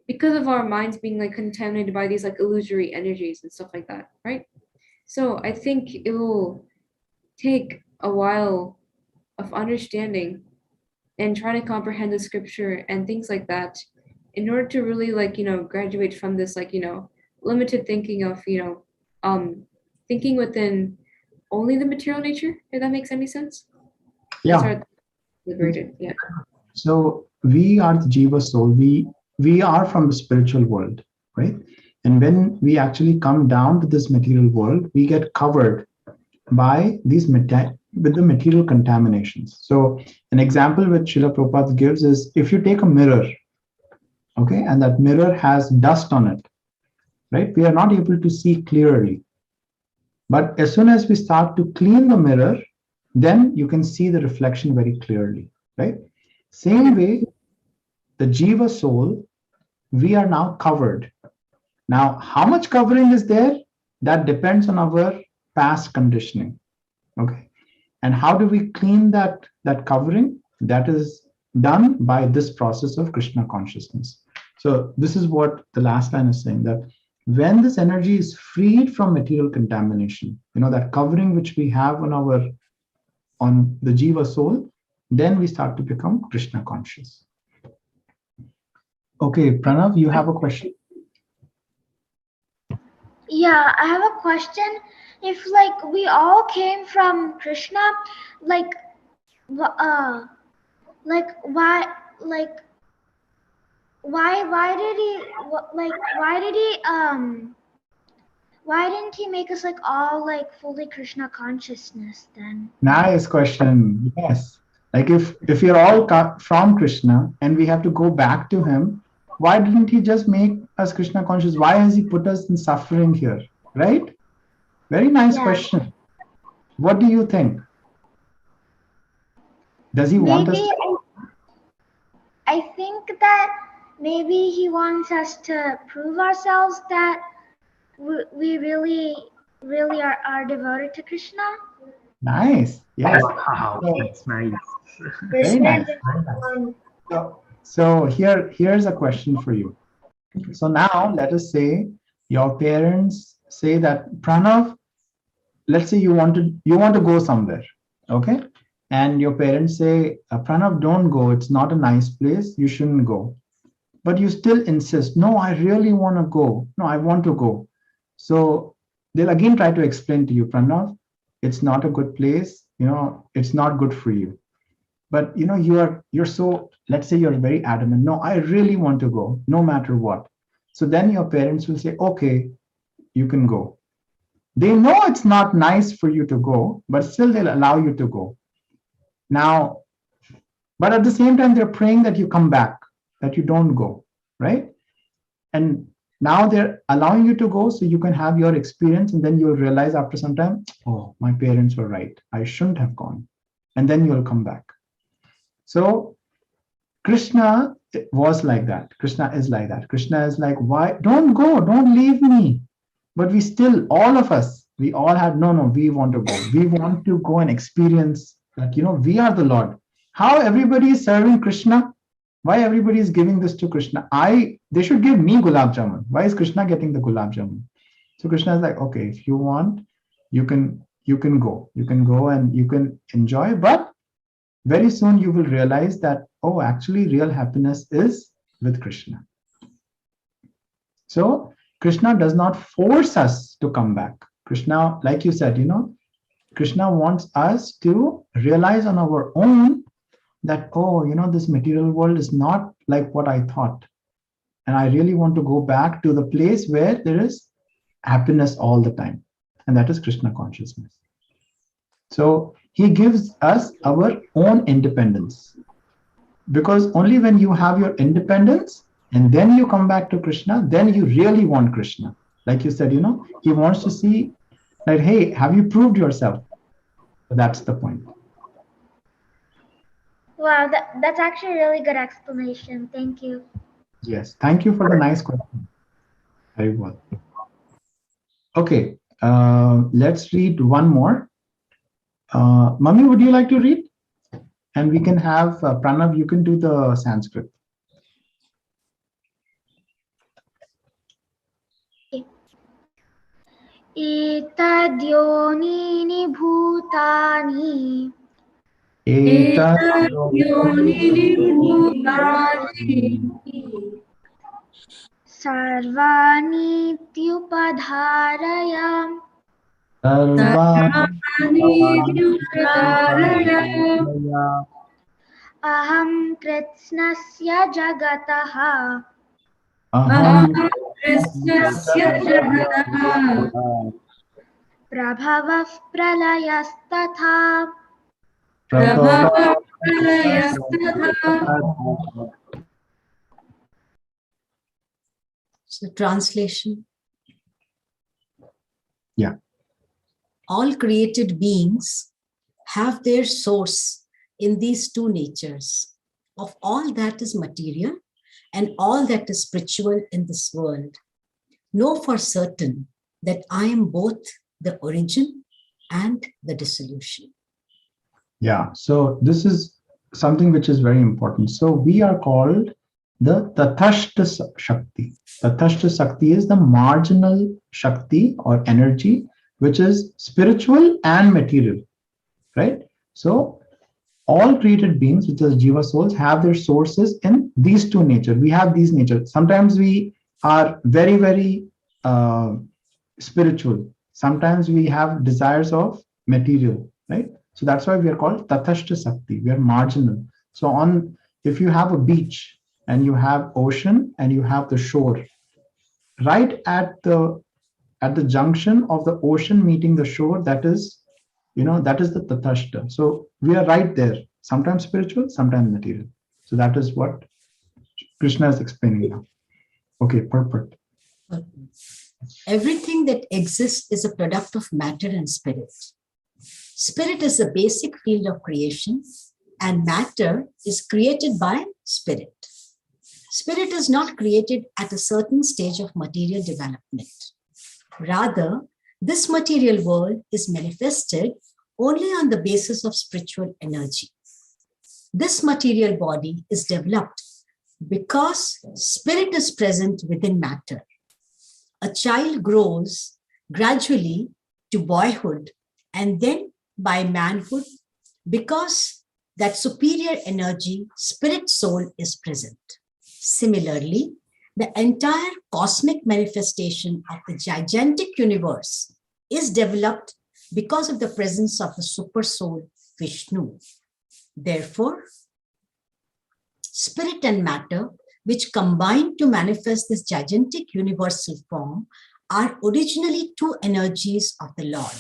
because of our minds being like contaminated by these like illusory energies and stuff like that, right? So I think it will take a while of understanding and trying to comprehend the scripture and things like that in order to really like graduate from this like limited thinking of thinking within only the material nature, if that makes any sense. Yeah. Start liberated. Yeah. So we are the Jiva soul. We are from the spiritual world, right? And when we actually come down to this material world, we get covered by these with the material contaminations. So an example which Srila Prabhupada gives is if you take a mirror, okay, and that mirror has dust on it, right? We are not able to see clearly. But as soon as we start to clean the mirror, then you can see the reflection very clearly, right? Same way, the Jiva soul, we are now covered. Now, how much covering is there? That depends on our past conditioning, okay? And how do we clean that covering? That is done by this process of Krishna consciousness. So this is what the last line is saying, that when this energy is freed from material contamination, that covering which we have on the Jiva soul, then we start to become Krishna conscious. Okay, Pranav, you have a question? Yeah, I have a question. If like we all came from Krishna, like why why didn't he make us like all like fully Krishna consciousness then? Nice question. Yes. Like if you're all from Krishna and we have to go back to him, why didn't he just make us Krishna conscious? Why has he put us in suffering here? Right? Very nice question. What do you think? Does he want us to? I think that maybe he wants us to prove ourselves that we really are devoted to Krishna. Nice. Yes. Wow, that's nice. Very nice. Very nice. So here's a question for you. So now let us say your parents say that, Pranav, let's say you want to go somewhere, okay? And your parents say, Pranav, don't go. It's not a nice place. You shouldn't go. But you still insist, no, I really want to go. No, I want to go. So they'll again try to explain to you, Pranav, it's not a good place. It's not good for you. But you're so, let's say you're very adamant, no, I really want to go, no matter what. So then your parents will say, okay, you can go. They know it's not nice for you to go, but still they'll allow you to go. Now, but at the same time, they're praying that you come back, that you don't go, right? And now they're allowing you to go so you can have your experience, and then you'll realize after some time, oh, my parents were right. I shouldn't have gone. And then you'll come back. So Krishna was like that. Krishna is like that. Krishna is like, why? Don't go, don't leave me. But we still, all of us, we all had, no, we want to go. We want to go and experience that, we are the Lord. How everybody is serving Krishna? Why everybody is giving this to Krishna? They should give me gulab jamun. Why is Krishna getting the gulab jamun? So Krishna is like, okay, if you want, you can go. You can go and you can enjoy, but very soon you will realize that, oh, actually real happiness is with Krishna. So Krishna does not force us to come back. Krishna, like you said, Krishna wants us to realize on our own that, oh, this material world is not like what I thought. And I really want to go back to the place where there is happiness all the time. And that is Krishna consciousness. So he gives us our own independence. Because only when you have your independence and then you come back to Krishna, then you really want Krishna. Like you said, he wants to see Right? Hey, have you proved yourself? That's the point. Wow, that's actually a really good explanation. Thank you. Yes. Thank you for the nice question. Very well. Okay. Let's read one more. Mummy, would you like to read? And we can have Pranav, you can do the Sanskrit. एतद्योनीनि भूतानि एतद्योनीनि भूतानि सर्वाणीत्युपधारय सर्वाणीत्युपधारय अहं कृत्स्नस्य जगतः अहं कृष्णस्य जगतः प्रभवः प्रलयस्तथा प्रभवः प्रलयस्तथा. So translation. Yeah. All created beings have their source in these two natures of all that is material and all that is spiritual in this world. Know for certain that I am both the origin and the dissolution. Yeah. So this is something which is very important. So we are called the Tathashta Shakti. Tathashta Shakti is the marginal Shakti or energy, which is spiritual and material, right? So all created beings, which is Jiva souls, have their sources in these two natures. We have these natures. Sometimes we are very, very spiritual. Sometimes we have desires of material, right? So that's why we are called Tathashta Shakti. We are marginal. So if you have a beach and you have ocean and you have the shore, right at the junction of the ocean meeting the shore, that is the Tathashta. So we are right there, sometimes spiritual, sometimes material. So that is what Krishna is explaining now. Okay, perfect. Everything that exists is a product of matter and spirit. Spirit is the basic field of creation, and matter is created by spirit. Spirit is not created at a certain stage of material development. Rather, this material world is manifested only on the basis of spiritual energy. This material body is developed because spirit is present within matter. A child grows gradually to boyhood and then by manhood because that superior energy, spirit soul, is present. Similarly, the entire cosmic manifestation of the gigantic universe is developed because of the presence of the super soul Vishnu. Therefore, spirit and matter, which combine to manifest this gigantic universal form, are originally two energies of the Lord.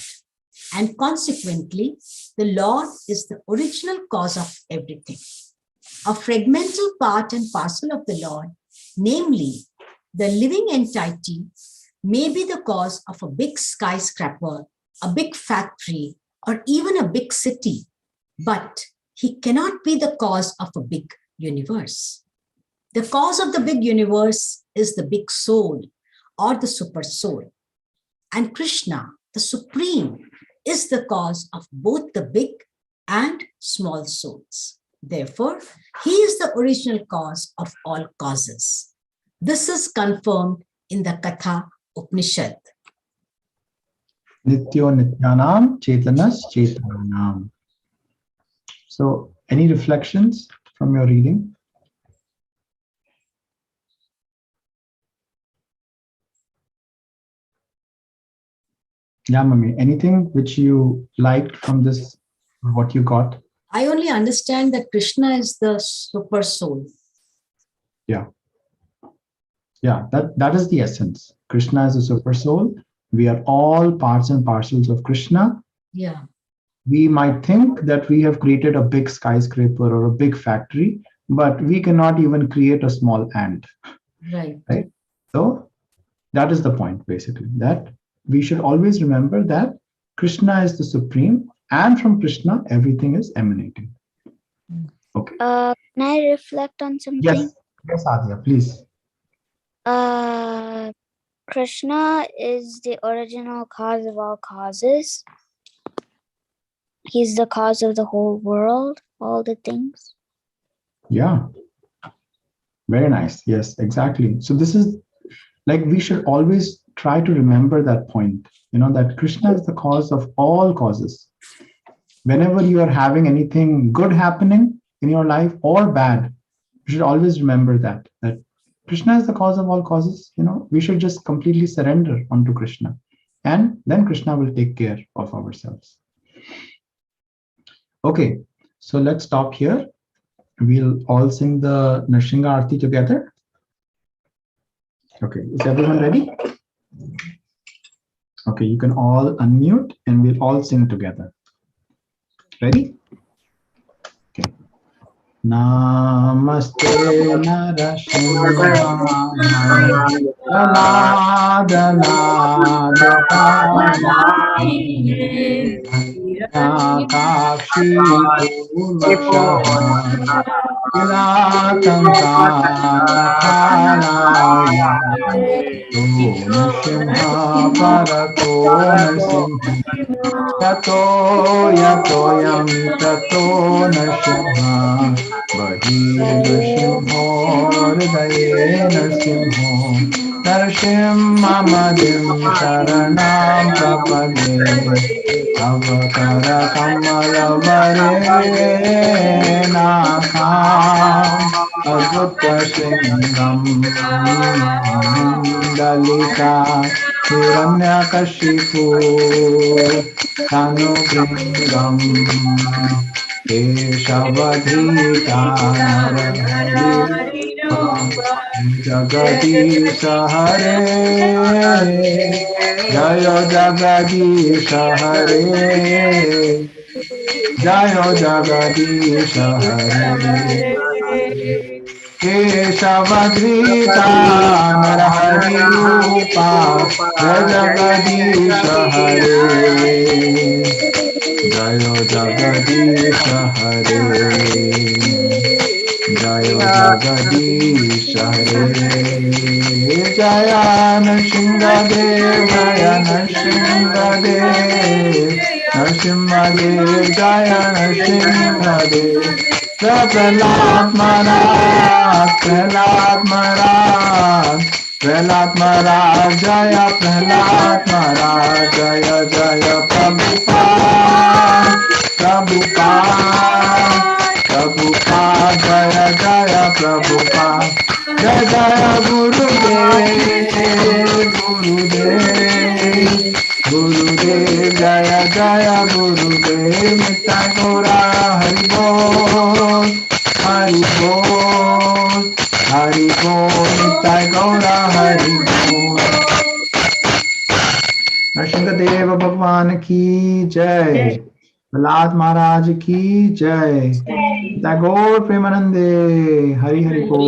And consequently, the Lord is the original cause of everything. A fragmental part and parcel of the Lord, namely the living entity, may be the cause of a big skyscraper, a big factory, or even a big city, but he cannot be the cause of a big universe. The cause of the big universe is the big soul or the super soul. And Krishna, the supreme, is the cause of both the big and small souls. Therefore, he is the original cause of all causes. This is confirmed in the Katha Upanishad. Nityo Nityanam Chetanas Chetanam. So, any reflections from your reading? Yeah, Mami, anything which you liked from this, what you got? I only understand that Krishna is the super soul. Yeah. Yeah, that is the essence. Krishna is a super soul. We are all parts and parcels of Krishna. Yeah. We might think that we have created a big skyscraper or a big factory, but we cannot even create a small ant. Right. Right? So that is the point, basically, that we should always remember that Krishna is the supreme, and from Krishna everything is emanating. Okay. Can I reflect on something? Yes, Adya, please. Krishna is the original cause of all causes. He's the cause of the whole world, all the things. Yeah. Very nice. Yes, exactly. So this is like, we should always try to remember that point, that Krishna is the cause of all causes. Whenever you are having anything good happening in your life or bad, you should always remember that Krishna is the cause of all causes. We should just completely surrender onto Krishna, and then Krishna will take care of ourselves. Okay, so let's stop here. We'll all sing the Narsingha Aarti together. Okay, is everyone ready? Okay, you can all unmute and we'll all sing together. Ready? Okay. Namaste Narasingha Akashi Yato yamitato nashimha Bahirvishimho hridaye narsimho Narsimhamadim sharanam prapade Avakara kamalavare nakam Advutta shingam Dalita Hiranyakashipu Tanubhingam Keshavadhita Naraharirupa Jagadisha Hare Jayo Jagadisha Hare Jayo Jagadisha Hare Keshavadhita Naraharirupa Jagadisha Hare Jayo Jagadisha Hare Jayo Jagadisha Hare Jaya Narsinghadev Jaya Narsinghadev Narsinghadev Jaya Narsinghadev Jaya Prahlad Maharaj Prahlad Maharaj Prahlad Maharaj Jaya Prahlad Maharaj Jaya Jaya Prabhupada Prabhupada Prabhupada Jaya Jaya Prabhupada Jaya Jaya Gurudev Gurudev Gurudev Jaya Jaya Gurudev Nitai Gaura Hari Bol Hari Bol Hari Bol Nitai Gaura Hari Bol Narsinghadev Bhagwan ki jai Prahlad Maharaj ki jai Tagore Premanande Hari Hari Bol